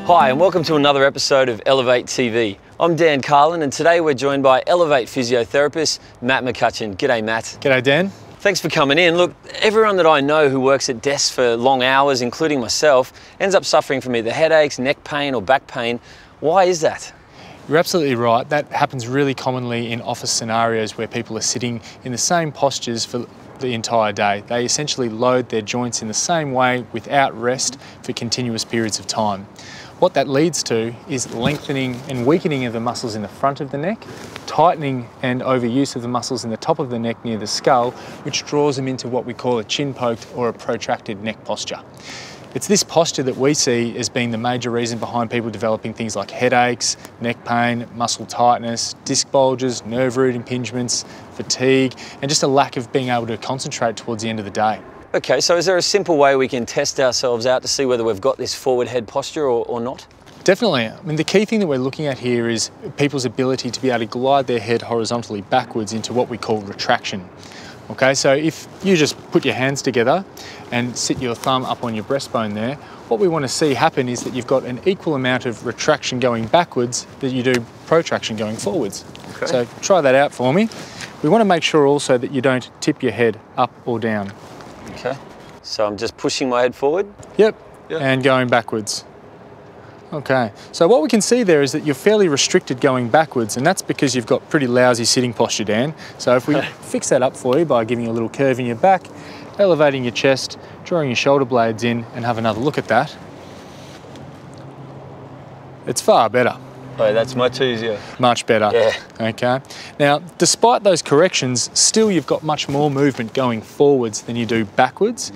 Hi and welcome to another episode of Elevate TV. I'm Dan Carlin and today we're joined by Elevate physiotherapist Matt McCutcheon. G'day Matt. G'day Dan. Thanks for coming in. Look, everyone that I know who works at desks for long hours, including myself, ends up suffering from either headaches, neck pain or back pain. Why is that? You're absolutely right. That happens really commonly in office scenarios where people are sitting in the same postures for the entire day. They essentially load their joints in the same way without rest for continuous periods of time. What that leads to is lengthening and weakening of the muscles in the front of the neck, tightening and overuse of the muscles in the top of the neck near the skull, which draws them into what we call a chin poked or a protracted neck posture. It's this posture that we see as being the major reason behind people developing things like headaches, neck pain, muscle tightness, disc bulges, nerve root impingements, fatigue, and just a lack of being able to concentrate towards the end of the day. Okay, so is there a simple way we can test ourselves out to see whether we've got this forward head posture or not? Definitely. I mean, the key thing that we're looking at here is people's ability to be able to glide their head horizontally backwards into what we call retraction. Okay, so if you just put your hands together and sit your thumb up on your breastbone there, what we want to see happen is that you've got an equal amount of retraction going backwards that you do protraction going forwards. Okay. So try that out for me. We want to make sure also that you don't tip your head up or down. Okay, so I'm just pushing my head forward? Yep. And going backwards. Okay, so what we can see there is that you're fairly restricted going backwards, and that's because you've got pretty lousy sitting posture, Dan. So if we fix that up for you by giving you a little curve in your back, elevating your chest, drawing your shoulder blades in, and have another look at that, it's far better. Oh, that's much easier. Much better. Yeah. Okay. Now, despite those corrections, still you've got much more movement going forwards than you do backwards.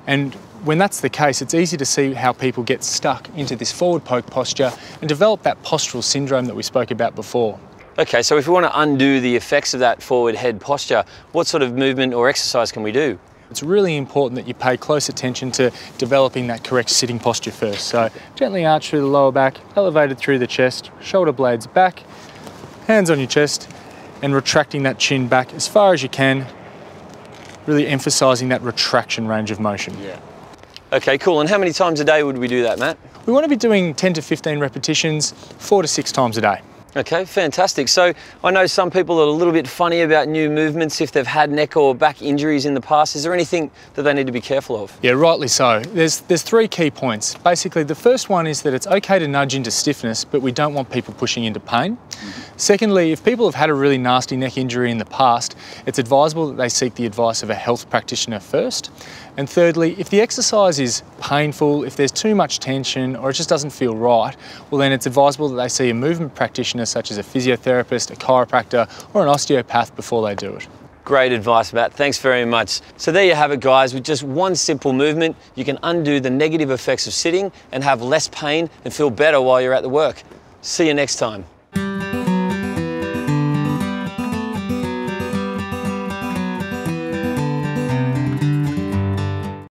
And when that's the case, it's easy to see how people get stuck into this forward poke posture and develop that postural syndrome that we spoke about before. Okay, so if we want to undo the effects of that forward head posture, what sort of movement or exercise can we do? It's really important that you pay close attention to developing that correct sitting posture first. So gently arch through the lower back, elevated through the chest, shoulder blades back, hands on your chest, and retracting that chin back as far as you can, really emphasising that retraction range of motion. Yeah. Okay, cool. And how many times a day would we do that, Matt? We want to be doing 10 to 15 repetitions, 4 to 6 times a day. Okay, fantastic. So I know some people are a little bit funny about new movements if they've had neck or back injuries in the past. Is there anything that they need to be careful of? Yeah, rightly so. There's 3 key points. Basically, the first one is that it's okay to nudge into stiffness, but we don't want people pushing into pain. Secondly, if people have had a really nasty neck injury in the past, it's advisable that they seek the advice of a health practitioner first. And thirdly, if the exercise is painful, if there's too much tension or it just doesn't feel right, well then it's advisable that they see a movement practitioner such as a physiotherapist, a chiropractor or an osteopath before they do it. Great advice, Matt. Thanks very much. So there you have it, guys. With just one simple movement, you can undo the negative effects of sitting and have less pain and feel better while you're at the work. See you next time.